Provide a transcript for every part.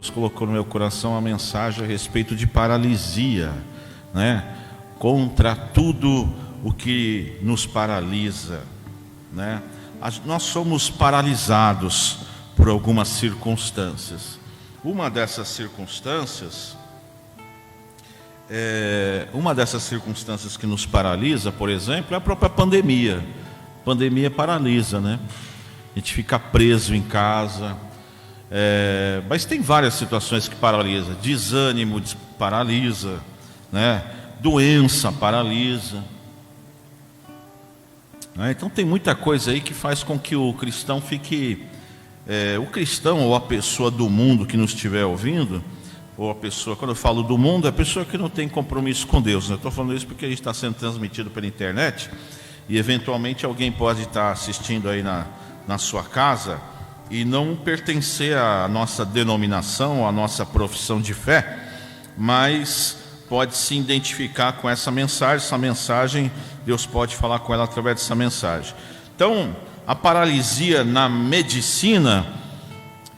Deus colocou no meu coração uma mensagem a respeito de paralisia, né? Contra tudo o que nos paralisa, né? Nós somos paralisados por algumas circunstâncias. Uma dessas circunstâncias que nos paralisa, por exemplo, é a própria pandemia. A pandemia paralisa, né? A gente fica preso em casa. Mas tem várias situações que paralisam. Desânimo paralisa, né? Doença paralisa, né? Então tem muita coisa aí que faz com que o cristão fique... o cristão ou a pessoa do mundo que nos estiver ouvindo, ou a pessoa, quando eu falo do mundo, é a pessoa que não tem compromisso com Deus, né? Eu estou falando isso porque a gente está sendo transmitido pela internet, e eventualmente alguém pode estar assistindo aí na sua casa e não pertencer à nossa denominação, à nossa profissão de fé, mas pode se identificar com essa mensagem, Deus pode falar com ela através dessa mensagem. Então, a paralisia na medicina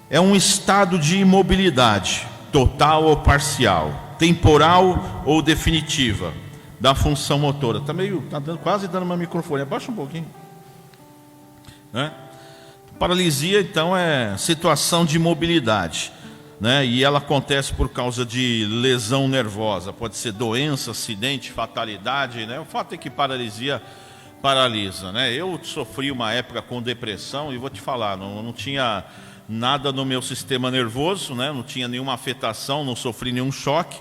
é um estado de imobilidade, total ou parcial, temporal ou definitiva, da função motora. Quase dando uma microfone, abaixa um pouquinho, né? Paralisia, então, é situação de imobilidade, né? E ela acontece por causa de lesão nervosa, pode ser doença, acidente, fatalidade, né? O fato é que paralisia paralisa, né? Eu sofri uma época com depressão e vou te falar, não tinha nada no meu sistema nervoso, né? Não tinha nenhuma afetação, não sofri nenhum choque,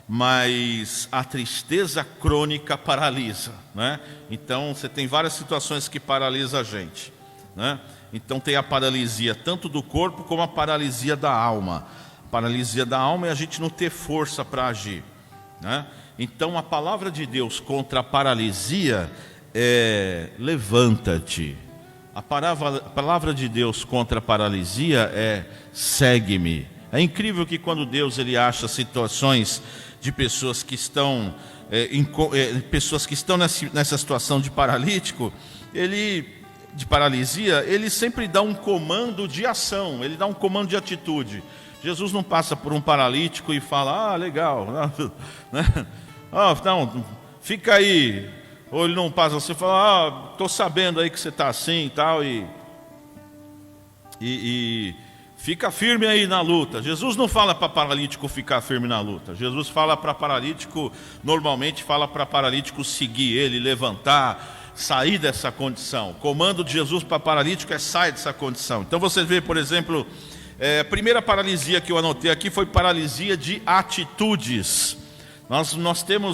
mas a tristeza crônica paralisa, né? Então você tem várias situações que paralisam a gente, né? Então tem a paralisia tanto do corpo como a paralisia da alma. A paralisia da alma é a gente não ter força para agir, né? Então a palavra de Deus contra a paralisia é levanta-te. A palavra de Deus contra a paralisia é segue-me. É incrível que quando Deus ele acha situações de pessoas que estão nessa situação de paralítico, de paralisia, ele sempre dá um comando de ação, ele dá um comando de atitude. Jesus não passa por um paralítico e fala, legal, né? Não, fica aí. Ou ele não passa assim e fala, estou sabendo aí que você está assim e tal, e fica firme aí na luta. Jesus não fala para paralítico ficar firme na luta. Jesus fala para paralítico, normalmente fala para paralítico seguir ele, levantar, sair dessa condição. O comando de Jesus para paralítico é sair dessa condição. Então você vê, por exemplo, a primeira paralisia que eu anotei aqui foi paralisia de atitudes. Nós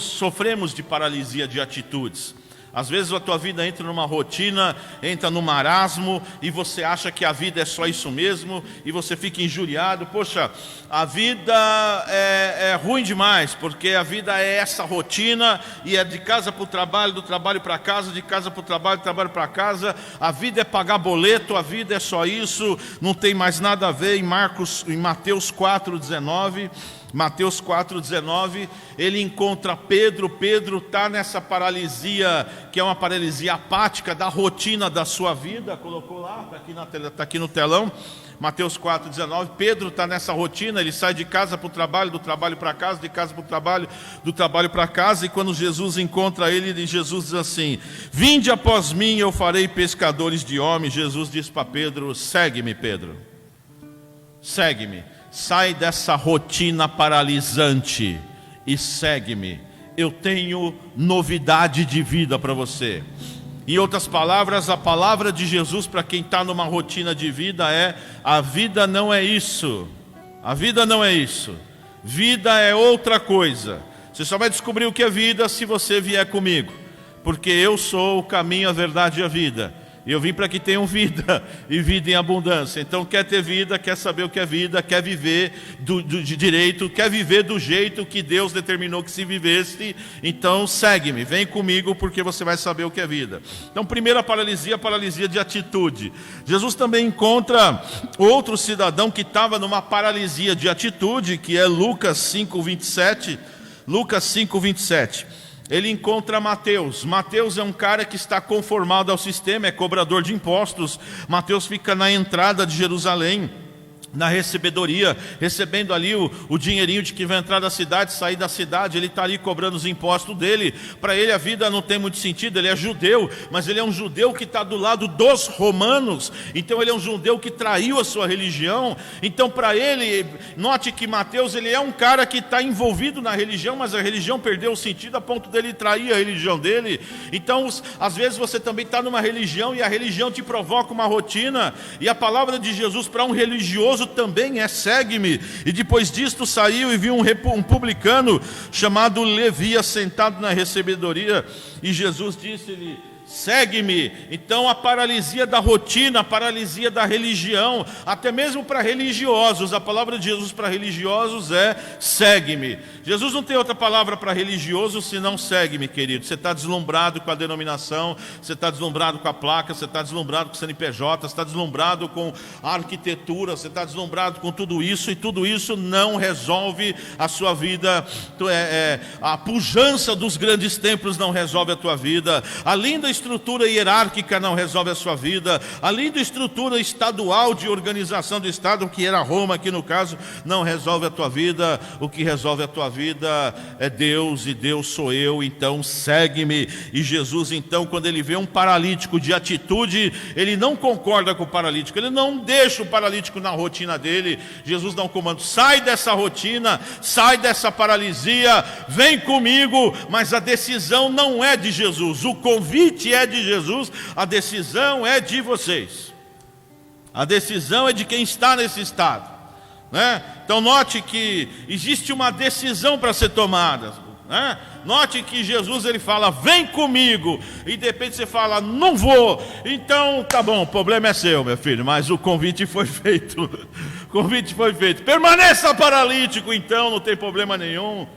sofremos de paralisia de atitudes. Às vezes a tua vida entra numa rotina, entra num marasmo, e você acha que a vida é só isso mesmo, e você fica injuriado. Poxa, a vida é ruim demais, porque a vida é essa rotina, e é de casa para o trabalho, do trabalho para casa, de casa para o trabalho, do trabalho para casa. A vida é pagar boleto, a vida é só isso, não tem mais nada a ver. Em Mateus 4,19... Mateus 4,19, ele encontra Pedro. Pedro está nessa paralisia, que é uma paralisia apática da rotina da sua vida. Colocou lá, está aqui no telão. Mateus 4,19, Pedro está nessa rotina, ele sai de casa para o trabalho, do trabalho para casa, de casa para o trabalho, do trabalho para casa. E quando Jesus encontra ele, Jesus diz assim, vinde após mim, eu farei pescadores de homens. Jesus diz para Pedro, segue-me, Pedro, segue-me. Sai dessa rotina paralisante e segue-me. Eu tenho novidade de vida para você. Em outras palavras, a palavra de Jesus para quem está numa rotina de vida é: a vida não é isso. A vida não é isso. Vida é outra coisa. Você só vai descobrir o que é vida se você vier comigo. Porque eu sou o caminho, a verdade e a vida. E eu vim para que tenham vida, e vida em abundância. Então quer ter vida, quer saber o que é vida, quer viver de direito, quer viver do jeito que Deus determinou que se vivesse. Então segue-me, vem comigo, porque você vai saber o que é vida. Então primeira paralisia, paralisia de atitude. Jesus também encontra outro cidadão que estava numa paralisia de atitude, que é Lucas 5,27. Lucas 5,27. Ele encontra Mateus. Mateus é um cara que está conformado ao sistema, é cobrador de impostos. Mateus fica na entrada de Jerusalém. na recebedoria, recebendo ali o dinheirinho de que vai entrar da cidade, sair da cidade. Ele está ali cobrando os impostos dele. Para ele a vida não tem muito sentido. Ele é judeu, mas ele é um judeu que está do lado dos romanos. Então ele é um judeu que traiu a sua religião. Então para ele, note que Mateus, ele é um cara que está envolvido na religião, mas a religião perdeu o sentido a ponto dele trair a religião dele. Então às vezes você também está numa religião e a religião te provoca uma rotina, e a palavra de Jesus para um religioso também é: segue-me. E depois disto saiu e viu um publicano chamado Levi assentado na recebedoria, e Jesus disse-lhe: segue-me. Então a paralisia da rotina, a paralisia da religião, até mesmo para religiosos, a palavra de Jesus para religiosos é: segue-me. Jesus não tem outra palavra para religioso senão segue-me, querido. Você está deslumbrado com a denominação, você está deslumbrado com a placa, você está deslumbrado com o CNPJ, você está deslumbrado com a arquitetura, você está deslumbrado com tudo isso, e tudo isso não resolve a sua vida. A pujança dos grandes templos não resolve a tua vida, a linda estrutura hierárquica não resolve a sua vida, a linda estrutura estadual de organização do Estado, que era Roma aqui no caso, não resolve a tua vida. O que resolve a tua vida é Deus, e Deus sou eu. Então segue-me. E Jesus, então, quando ele vê um paralítico de atitude, ele não concorda com o paralítico, ele não deixa o paralítico na rotina dele. Jesus dá um comando: sai dessa rotina, sai dessa paralisia, vem comigo. Mas a decisão não é de Jesus, o convite é de Jesus, a decisão é de vocês, a decisão é de quem está nesse estado, né? Então note que existe uma decisão para ser tomada, né? Note que Jesus, ele fala: vem comigo, e de repente você fala: não vou. Então tá bom, o problema é seu, meu filho, mas o convite foi feito. O convite foi feito: permaneça paralítico. Então não tem problema nenhum.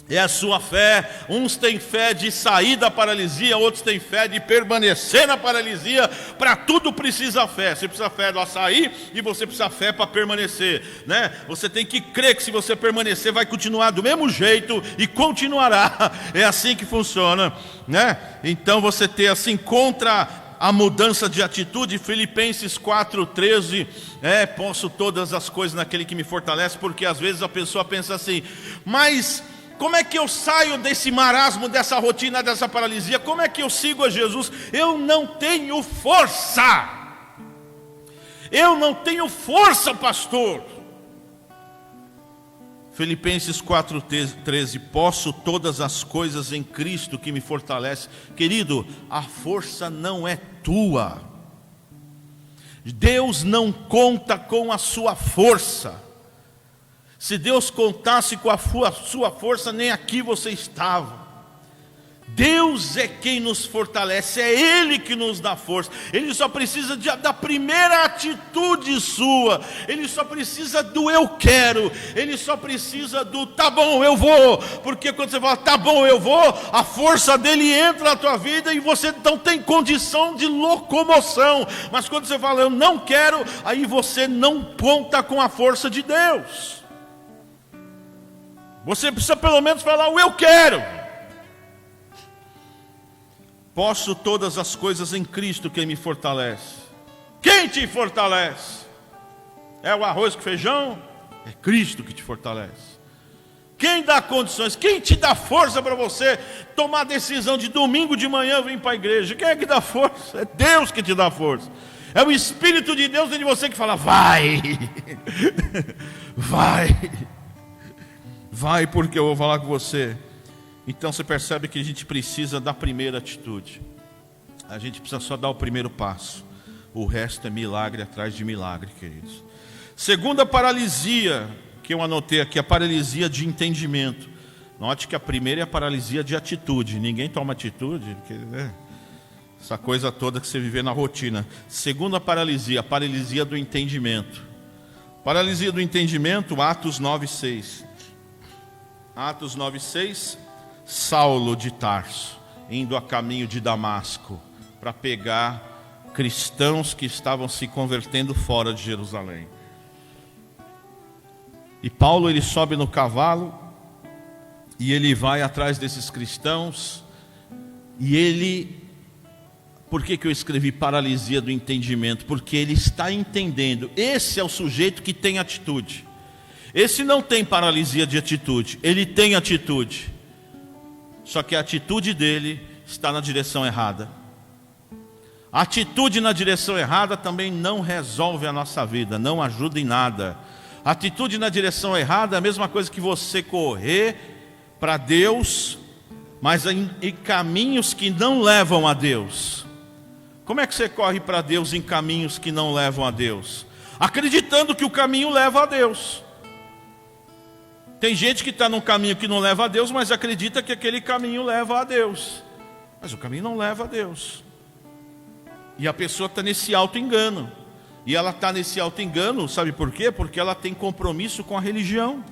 É a sua fé. Uns têm fé de sair da paralisia, outros têm fé de permanecer na paralisia. Para tudo precisa fé. Você precisa fé para sair, e você precisa fé para permanecer, né? Você tem que crer que se você permanecer vai continuar do mesmo jeito, e continuará. É assim que funciona, né? Então você tem assim contra a mudança de atitude. Filipenses 4,13, posso todas as coisas naquele que me fortalece. Porque às vezes a pessoa pensa assim: mas como é que eu saio desse marasmo, dessa rotina, dessa paralisia? Como é que eu sigo a Jesus? Eu não tenho força. Eu não tenho força, pastor. Filipenses 4,13: posso todas as coisas em Cristo que me fortalece. Querido, a força não é tua. Deus não conta com a sua força. Se Deus contasse com a sua força, nem aqui você estava. Deus é quem nos fortalece, é Ele que nos dá força. Ele só precisa da primeira atitude sua. Ele só precisa do eu quero. Ele só precisa do tá bom, eu vou. Porque quando você fala tá bom, eu vou, a força dele entra na tua vida e você não tem condição de locomoção. Mas quando você fala eu não quero, aí você não conta com a força de Deus. Você precisa pelo menos falar o eu quero. Posso todas as coisas em Cristo que me fortalece. Quem te fortalece? É o arroz com feijão? É Cristo que te fortalece. Quem dá condições? Quem te dá força para você tomar a decisão de domingo de manhã vir para a igreja? Quem é que dá força? É Deus que te dá força. É o Espírito de Deus dentro de você que fala: vai, vai, vai, porque eu vou falar com você. Então você percebe que a gente precisa da primeira atitude. A gente precisa só dar o primeiro passo. O resto é milagre atrás de milagre, queridos. Segunda paralisia que eu anotei aqui, a paralisia de entendimento. Note que a primeira é a paralisia de atitude. Ninguém toma atitude, essa coisa toda que você vive na rotina. Segunda paralisia, a paralisia do entendimento. Paralisia do entendimento, Atos 9,6. Atos 9,6. Saulo de Tarso, indo a caminho de Damasco, para pegar cristãos que estavam se convertendo fora de Jerusalém. E Paulo, ele sobe no cavalo, e ele vai atrás desses cristãos, e ele Por que eu escrevi paralisia do entendimento? Porque ele está entendendo. Esse é o sujeito que tem atitude. Esse não tem paralisia de atitude, ele tem atitude. Só que a atitude dele está na direção errada. A atitude na direção errada também não resolve a nossa vida, não ajuda em nada. A atitude na direção errada é a mesma coisa que você correr para Deus, mas em caminhos que não levam a Deus. Como é que você corre para Deus em caminhos que não levam a Deus? Acreditando que o caminho leva a Deus. Tem gente que está num caminho que não leva a Deus, mas acredita que aquele caminho leva a Deus. Mas o caminho não leva a Deus. E a pessoa está nesse auto-engano. E ela está nesse auto-engano, sabe por quê? Porque ela tem compromisso com a religião.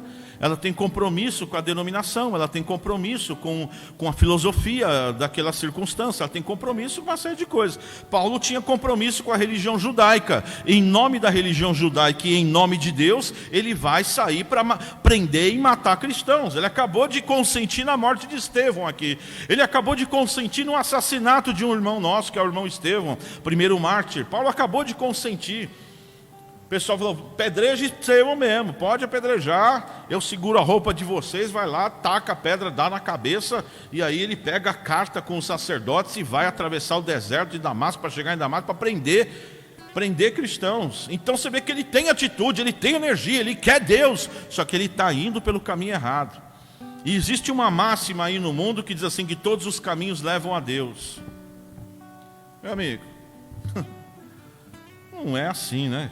Ela tem compromisso com a denominação, ela tem compromisso com a filosofia daquela circunstância, ela tem compromisso com uma série de coisas. Paulo tinha compromisso com a religião judaica. Em nome da religião judaica e em nome de Deus, ele vai sair para prender e matar cristãos. Ele acabou de consentir na morte de Estevão aqui. Ele acabou de consentir no assassinato de um irmão nosso, que é o irmão Estevão, primeiro mártir. Paulo acabou de consentir. O pessoal falou, pedreja Estevão mesmo, pode apedrejar, eu seguro a roupa de vocês, vai lá, taca a pedra, dá na cabeça, e aí ele pega a carta com os sacerdotes e vai atravessar o deserto de Damasco para chegar em Damasco para prender cristãos. Então você vê que ele tem atitude, ele tem energia, ele quer Deus, só que ele está indo pelo caminho errado. E existe uma máxima aí no mundo que diz assim, que todos os caminhos levam a Deus. Meu amigo, não é assim, né?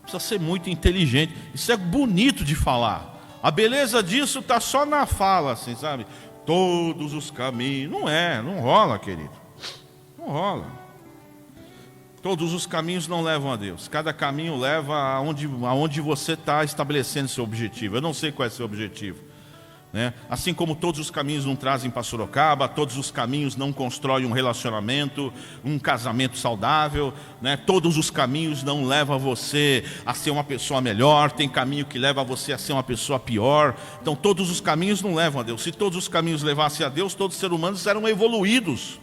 Precisa ser muito inteligente. Isso é bonito de falar. A beleza disso está só na fala, assim, sabe? Todos os caminhos. Não rola, querido. Não rola. Todos os caminhos não levam a Deus. Cada caminho leva aonde você está estabelecendo seu objetivo. Eu não sei qual é seu objetivo. Né? Assim como todos os caminhos não trazem para Sorocaba, todos os caminhos não constroem um relacionamento, um casamento saudável, né? Todos os caminhos não levam você a ser uma pessoa melhor, tem caminho que leva você a ser uma pessoa pior. Então todos os caminhos não levam a Deus. Se todos os caminhos levassem a Deus, todos os seres humanos eram evoluídos.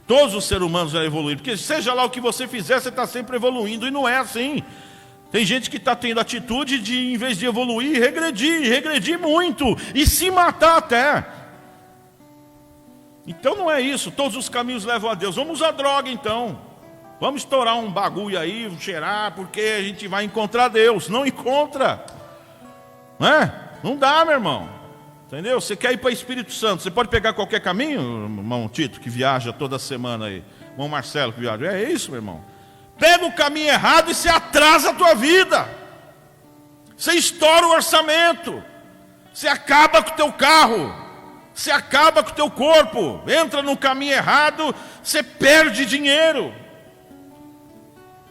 Todos os seres humanos eram evoluídos, porque seja lá o que você fizer, você está sempre evoluindo, e não é assim. Tem gente que está tendo atitude de, em vez de evoluir, regredir muito, e se matar até. Então não é isso, todos os caminhos levam a Deus. Vamos usar droga então, vamos estourar um bagulho aí, cheirar, porque a gente vai encontrar Deus. Não encontra, né? Não dá, meu irmão, entendeu? Você quer ir para Espírito Santo, você pode pegar qualquer caminho, irmão Tito, que viaja toda semana aí, irmão Marcelo, que viaja, é isso, meu irmão. Pega o caminho errado e você atrasa a tua vida. Você estoura o orçamento. Você acaba com o teu carro. Você acaba com o teu corpo. Entra no caminho errado, você perde dinheiro.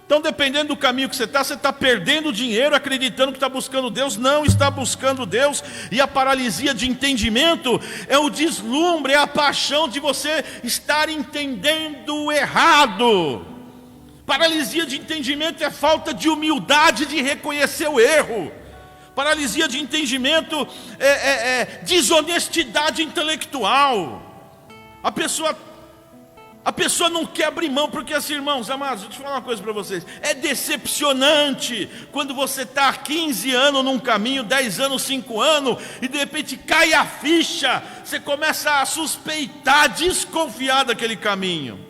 Então, dependendo do caminho que você está perdendo dinheiro, acreditando que está buscando Deus. Não está buscando Deus. E a paralisia de entendimento é o deslumbre, é a paixão de você estar entendendo errado. Paralisia de entendimento é falta de humildade de reconhecer o erro. Paralisia de entendimento é desonestidade intelectual. A pessoa não quer abrir mão, porque assim, irmãos amados, deixa eu falar uma coisa para vocês. É decepcionante quando você está há 15 anos num caminho, 10 anos, 5 anos, e de repente cai a ficha, você começa a suspeitar, desconfiar daquele caminho.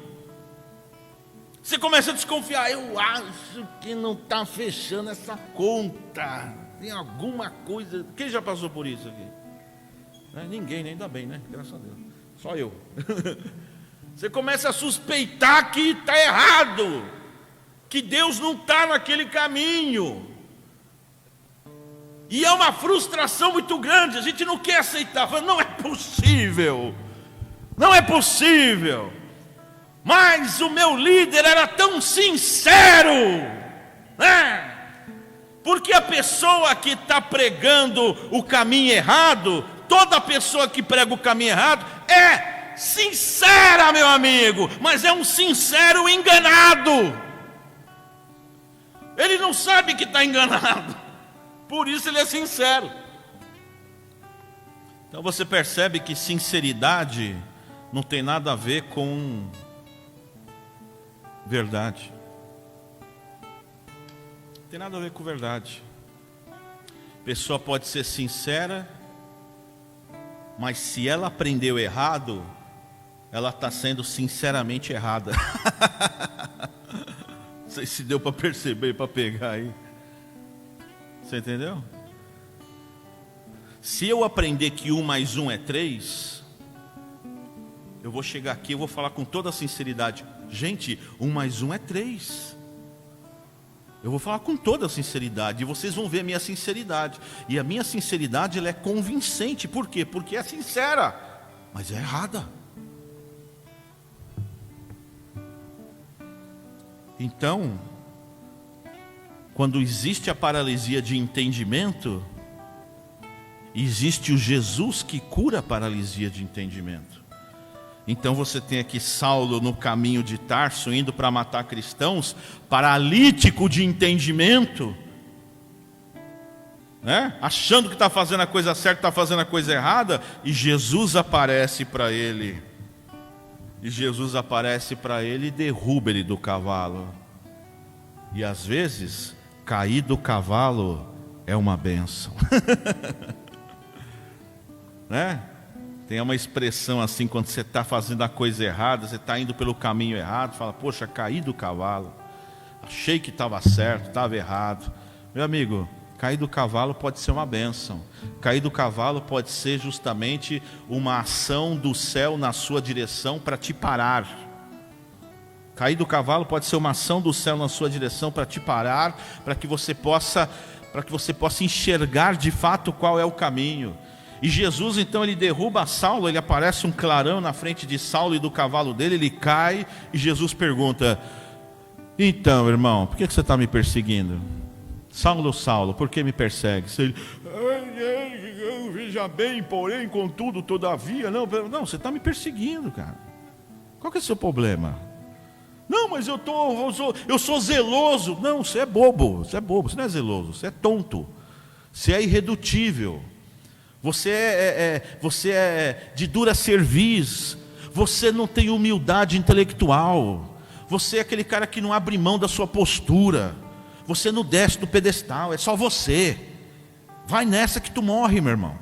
Você começa a desconfiar, eu acho que não está fechando essa conta. Tem alguma coisa. Quem já passou por isso aqui? Ninguém, ainda bem, né? Graças a Deus. Só eu. Você começa a suspeitar que está errado, que Deus não está naquele caminho. E é uma frustração muito grande, a gente não quer aceitar. Fala, não é possível. Não é possível. Mas o meu líder era tão sincero, né? Porque a pessoa que está pregando o caminho errado, toda pessoa que prega o caminho errado é sincera, meu amigo, mas é um sincero enganado. Ele não sabe que está enganado, por isso ele é sincero. Então você percebe que sinceridade não tem nada a ver com verdade. Não tem nada a ver com verdade. A pessoa pode ser sincera, mas se ela aprendeu errado, ela está sendo sinceramente errada. Não sei se deu para perceber, para pegar aí. Você entendeu? Se eu aprender que 1 mais 1 é 3, eu vou chegar aqui, eu vou falar com toda a sinceridade: gente, 1 mais 1 é 3. Eu vou falar com toda a sinceridade, e vocês vão ver a minha sinceridade. E a minha sinceridade, ela é convincente. Por quê? Porque é sincera, mas é errada. Então, quando existe a paralisia de entendimento, existe o Jesus que cura a paralisia de entendimento. Então você tem aqui Saulo no caminho de Tarso, indo para matar cristãos, paralítico de entendimento, né? Achando que está fazendo a coisa certa, está fazendo a coisa errada, e Jesus aparece para ele. E Jesus aparece para ele e derruba ele do cavalo. E às vezes, cair do cavalo é uma bênção. Né? Tem uma expressão assim, quando você está fazendo a coisa errada, você está indo pelo caminho errado, fala: poxa, caí do cavalo, achei que estava certo, estava errado. Meu amigo, cair do cavalo pode ser uma bênção. Cair do cavalo pode ser justamente uma ação do céu na sua direção para te parar. Cair do cavalo pode ser uma ação do céu na sua direção para te parar, para que você possa enxergar de fato qual é o caminho. E Jesus então, ele derruba Saulo, ele aparece um clarão na frente de Saulo e do cavalo dele, ele cai, e Jesus pergunta: então, irmão, por que você está me perseguindo? Saulo, Saulo, por que me persegue? Ele: veja bem, porém, contudo, todavia. Não, você está me perseguindo, cara. Qual que é o seu problema? Não, mas eu sou zeloso. Não, você é bobo, você não é zeloso, você é tonto, você é irredutível. Você é de dura cerviz, você não tem humildade intelectual, você é aquele cara que não abre mão da sua postura, você não desce do pedestal, é só você. Vai nessa que tu morre, meu irmão.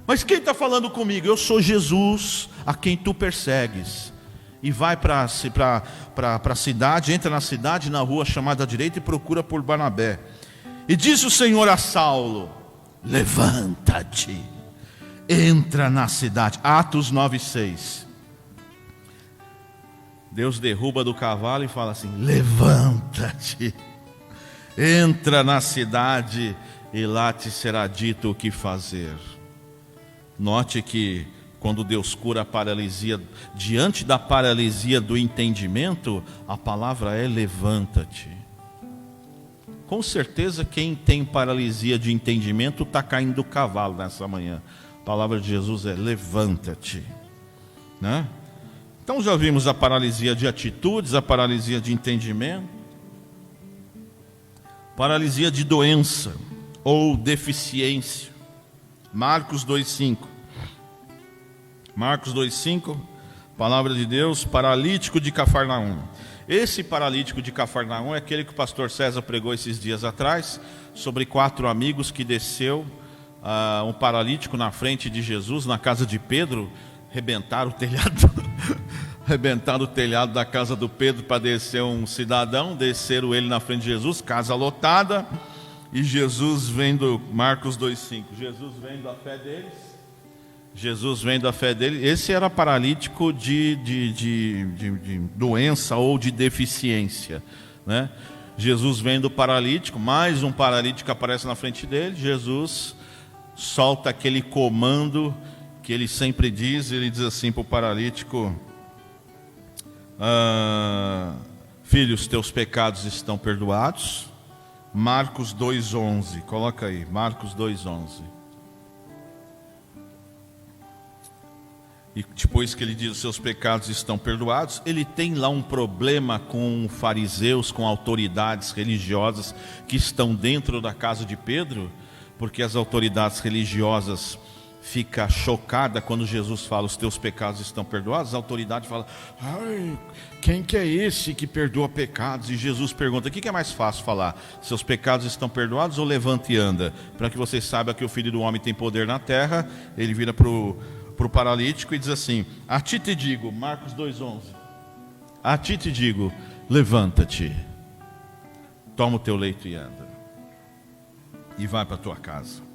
Mas quem está falando comigo? Eu sou Jesus, a quem tu persegues. E vai para a cidade, entra na cidade, na rua chamada à direita, e procura por Barnabé. E diz o Senhor a Saulo: levanta-te, entra na cidade. Atos 9:6. Deus derruba do cavalo e fala assim: levanta-te, entra na cidade, e lá te será dito o que fazer. Note que quando Deus cura a paralisia, diante da paralisia do entendimento, a palavra é levanta-te. Com certeza quem tem paralisia de entendimento está caindo do cavalo nessa manhã. A palavra de Jesus é levanta-te, né? Então já vimos a paralisia de atitudes, a paralisia de entendimento, paralisia de doença ou deficiência. Marcos 2:5. Marcos 2:5, palavra de Deus: paralítico de Cafarnaum. Esse paralítico de Cafarnaum é aquele que o pastor César pregou esses dias atrás, sobre 4 amigos que desceu um paralítico na frente de Jesus, na casa de Pedro. Rebentaram o telhado, rebentaram o telhado da casa do Pedro para descer um cidadão, desceram ele na frente de Jesus, casa lotada, e Jesus vendo, Marcos 2:5, Jesus vendo a fé deles. Jesus vendo a fé dele, esse era paralítico de doença ou de deficiência, né? Jesus vendo o paralítico, mais um paralítico aparece na frente dele. Jesus solta aquele comando que ele sempre diz. Ele diz assim para o paralítico: filho, os teus pecados estão perdoados. Marcos 2:11, coloca aí, Marcos 2:11. E depois que ele diz os seus pecados estão perdoados, ele tem lá um problema com fariseus, com autoridades religiosas que estão dentro da casa de Pedro, porque as autoridades religiosas fica chocada quando Jesus fala: os teus pecados estão perdoados. A autoridade fala: ai, quem que é esse que perdoa pecados? E Jesus pergunta: o que é mais fácil falar? Seus pecados estão perdoados ou levanta e anda? Para que vocês saibam que o Filho do Homem tem poder na terra. Ele vira para o paralítico e diz assim: a ti te digo, Marcos 2,11, a ti te digo, levanta-te, toma o teu leito e anda, e vai para a tua casa.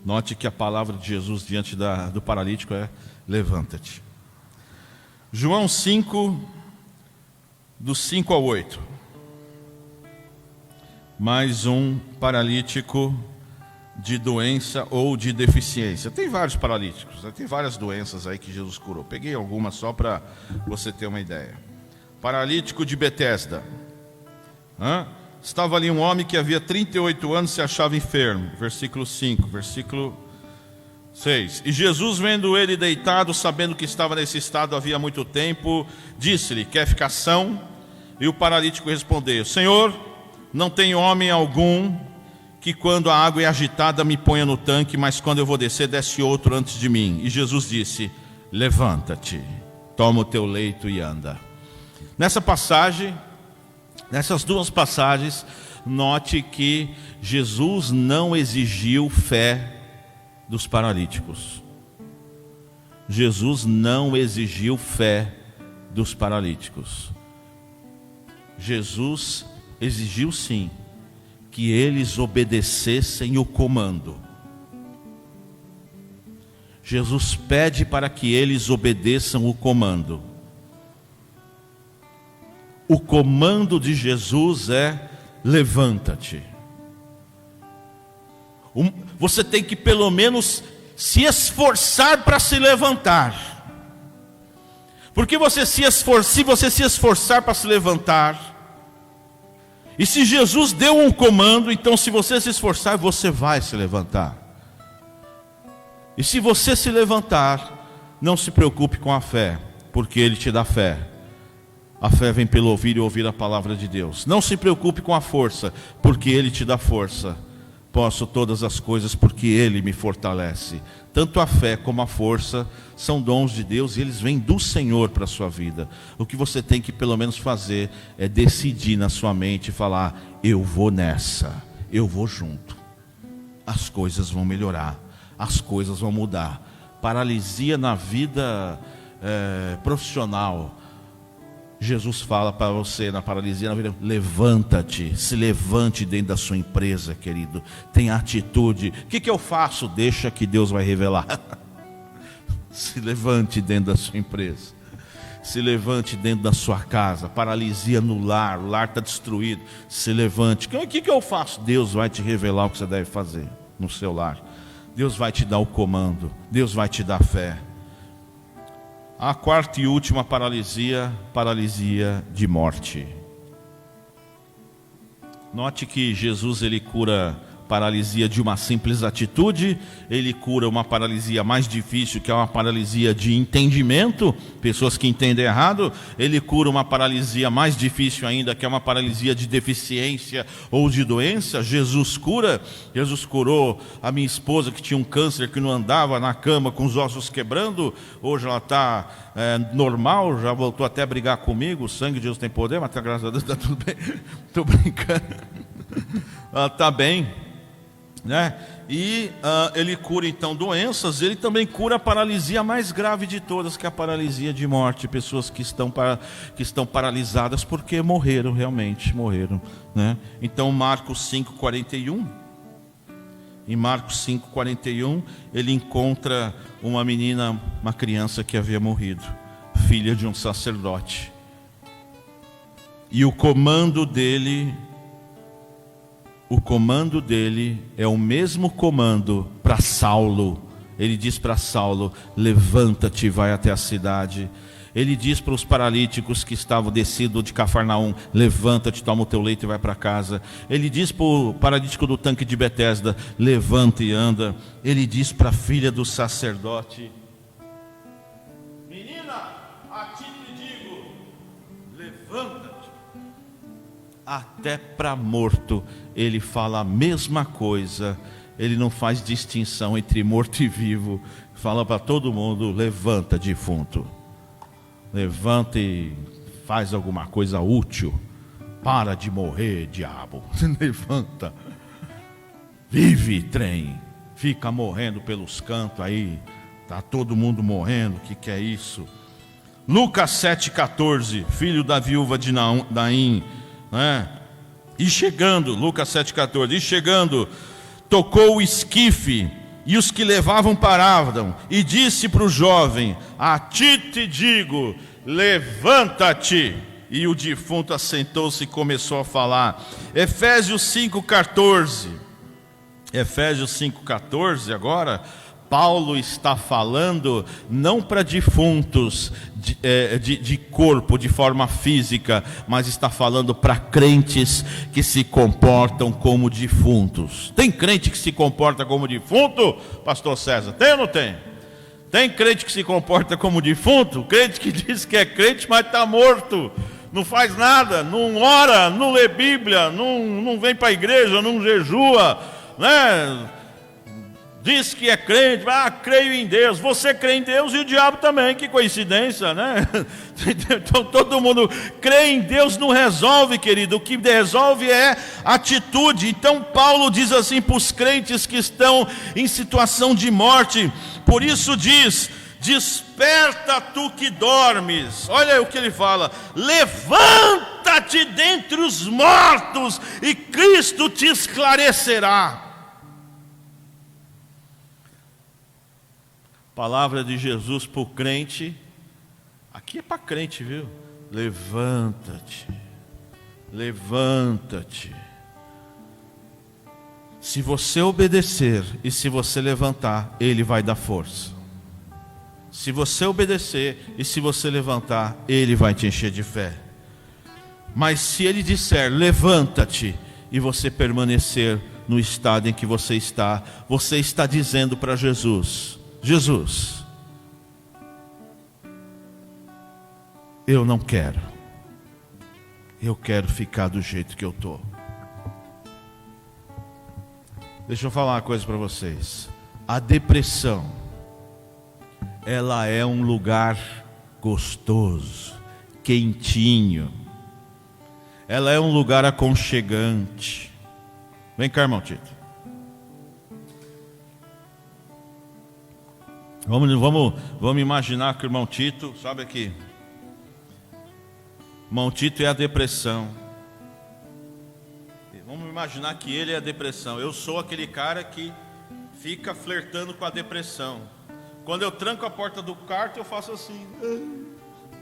Note que a palavra de Jesus diante do paralítico é: levanta-te. João 5, do 5 ao 8. Mais um paralítico de doença ou de deficiência. Tem vários paralíticos, tem várias doenças aí que Jesus curou. Peguei algumas só para você ter uma ideia. Paralítico de Betesda. Estava ali um homem que havia 38 anos se achava enfermo. Versículo 5, versículo 6. E Jesus, vendo ele deitado, sabendo que estava nesse estado havia muito tempo, disse-lhe: quer ficar são? E o paralítico respondeu: Senhor, não tenho homem algum que quando a água é agitada me ponha no tanque, mas quando eu vou descer, desce outro antes de mim. E Jesus disse: levanta-te, toma o teu leito e anda. Nessas duas passagens, note que Jesus não exigiu fé dos paralíticos. Jesus não exigiu fé dos paralíticos. Jesus exigiu sim que eles obedecessem o comando. Jesus pede para que eles obedeçam o comando. O comando de Jesus é: levanta-te. Você tem que pelo menos se esforçar para se levantar. Porque se você se esforçar para se levantar, e se Jesus deu um comando, então se você se esforçar, você vai se levantar. E se você se levantar, não se preocupe com a fé, porque Ele te dá fé. A fé vem pelo ouvir e ouvir a palavra de Deus. Não se preocupe com a força, porque Ele te dá força. Posso todas as coisas porque Ele me fortalece. Tanto a fé como a força são dons de Deus e eles vêm do Senhor para a sua vida. O que você tem que pelo menos fazer é decidir na sua mente e falar: eu vou nessa, eu vou junto. As coisas vão melhorar, as coisas vão mudar. Paralisia na vida profissional. Jesus fala para você na paralisia na vida: levanta-te, se levante dentro da sua empresa, querido. Tenha atitude. O que eu faço? Deixa que Deus vai revelar. Se levante dentro da sua empresa. Se levante dentro da sua casa. Paralisia no lar, o lar está destruído. Se levante. O que eu faço? Deus vai te revelar o que você deve fazer no seu lar. Deus vai te dar o comando. Deus vai te dar fé. A quarta e última paralisia de morte. Note que Jesus ele cura paralisia de uma simples atitude, ele cura uma paralisia mais difícil, que é uma paralisia de entendimento, pessoas que entendem errado. Ele cura uma paralisia mais difícil ainda, que é uma paralisia de deficiência ou de doença. Jesus curou a minha esposa que tinha um câncer, que não andava na cama com os ossos quebrando. Hoje ela está normal, já voltou até a brigar comigo. O sangue de Jesus tem poder, mas graças a Deus está tudo bem. Estou brincando. Ela está bem, né? E ele cura então doenças. Ele também cura a paralisia mais grave de todas, que é a paralisia de morte. Pessoas que estão paralisadas porque realmente morreram, né? Então Marcos 5,41. Em Marcos 5,41 ele encontra uma menina, uma criança que havia morrido, filha de um sacerdote. E o comando dele é o mesmo comando para Saulo. Ele diz para Saulo: levanta-te e vai até a cidade. Ele diz para os paralíticos que estavam descidos de Cafarnaum: levanta-te, toma o teu leito e vai para casa. Ele diz para o paralítico do tanque de Betesda: levanta e anda. Ele diz para a filha do sacerdote: menina, a ti te digo, levanta-te. Até para morto ele fala a mesma coisa Ele não faz distinção entre morto e vivo. Fala para todo mundo: levanta, defunto. Levanta e faz alguma coisa útil. Para de morrer, diabo. Levanta. Vive, trem. Fica morrendo pelos cantos aí. Tá todo mundo morrendo. O que é isso? Lucas 7,14. Filho da viúva de Naim, né? E chegando, Lucas 7,14. E chegando, tocou o esquife, e os que levavam paravam, e disse para o jovem: a ti te digo, levanta-te. E o defunto assentou-se e começou a falar. Efésios 5,14. Efésios 5,14 agora. Paulo está falando não para defuntos de corpo, de forma física, mas está falando para crentes que se comportam como defuntos. Tem crente que se comporta como defunto, pastor César? Tem ou não tem? Tem crente que se comporta como defunto? Crente que diz que é crente, mas está morto, não faz nada, não ora, não lê Bíblia, não vem para a igreja, não jejua, né? Diz que é crente, creio em Deus. Você crê em Deus e o diabo também, que coincidência, né? Então todo mundo crê em Deus, não resolve, querido. O que resolve é atitude. Então Paulo diz assim para os crentes que estão em situação de morte. Por isso diz: desperta tu que dormes. Olha o que ele fala: levanta-te dentre os mortos e Cristo te esclarecerá. Palavra de Jesus para o crente. Aqui é para crente, viu? Levanta-te. Levanta-te. Se você obedecer e se você levantar, Ele vai dar força. Se você obedecer e se você levantar, Ele vai te encher de fé. Mas se Ele disser levanta-te e você permanecer no estado em que você está dizendo para Jesus: Jesus, eu não quero. Eu quero ficar do jeito que eu estou. Deixa eu falar uma coisa para vocês. A depressão, ela é um lugar gostoso, quentinho. Ela é um lugar aconchegante. Vem cá, irmão Tito. Vamos imaginar que o irmão Tito, sabe aqui? Irmão Tito é a depressão. Vamos imaginar que ele é a depressão. Eu sou aquele cara que fica flertando com a depressão. Quando eu tranco a porta do quarto, eu faço assim: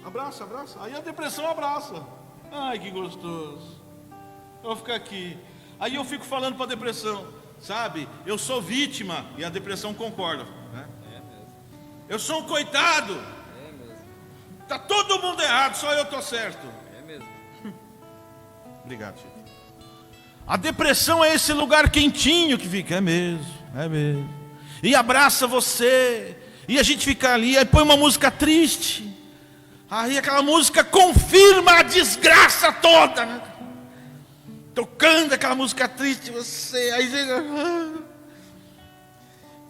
abraça, abraça. Aí a depressão abraça. Ai, que gostoso. Eu vou ficar aqui. Aí eu fico falando para a depressão, sabe? Eu sou vítima. E a depressão concorda, né? Eu sou um coitado. É mesmo. Tá todo mundo errado, só eu tô certo. É mesmo. Obrigado, Chico. A depressão é esse lugar quentinho que fica, é mesmo. E abraça você. E a gente fica ali, aí põe uma música triste. Aí aquela música confirma a desgraça toda, né? Tocando aquela música triste, você aí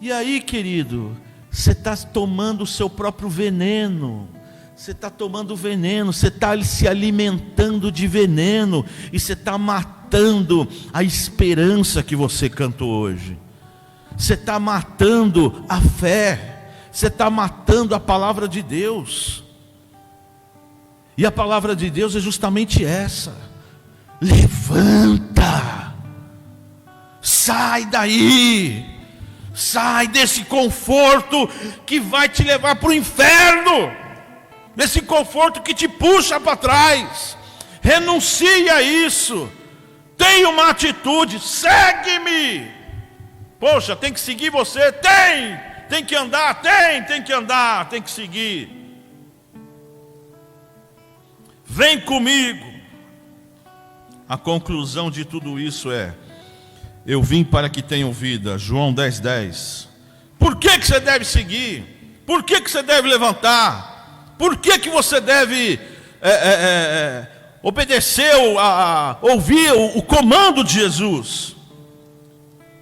e aí, querido, você está tomando o seu próprio veneno. Você está tomando veneno. Você está se alimentando de veneno. E você está matando a esperança que você cantou hoje. Você está matando a fé. Você está matando a palavra de Deus. E a palavra de Deus é justamente essa: levanta. Sai daí. Sai desse conforto que vai te levar para o inferno, desse conforto que te puxa para trás. Renuncie a isso. Tenha uma atitude. Segue-me. Poxa, tem que seguir você? Tem que andar? Tem que andar, tem que seguir. Vem comigo. A conclusão de tudo isso é: eu vim para que tenham vida. João 10:10. Por que você deve seguir? Por que você deve levantar? Por que você deve obedecer, ouvir o comando de Jesus?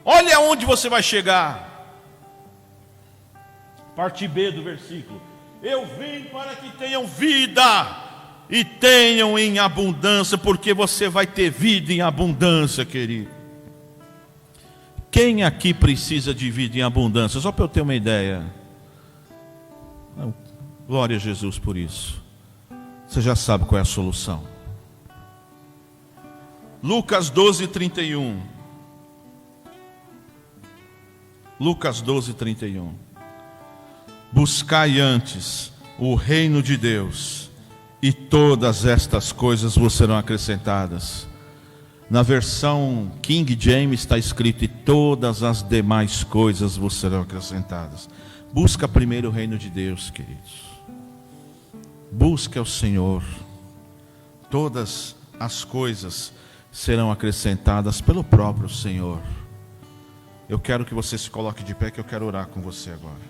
Olha aonde você vai chegar. Parte B do versículo. Eu vim para que tenham vida e tenham em abundância, porque você vai ter vida em abundância, querido. Quem aqui precisa de vida em abundância? Só para eu ter uma ideia. Glória a Jesus por isso. Você já sabe qual é a solução. Lucas 12, 31. Lucas 12, 31. Buscai antes o reino de Deus, e todas estas coisas vos serão acrescentadas. Na versão King James está escrito: e todas as demais coisas vos serão acrescentadas. Busca primeiro o reino de Deus, queridos. Busque ao Senhor. Todas as coisas serão acrescentadas pelo próprio Senhor. Eu quero que você se coloque de pé, que eu quero orar com você agora.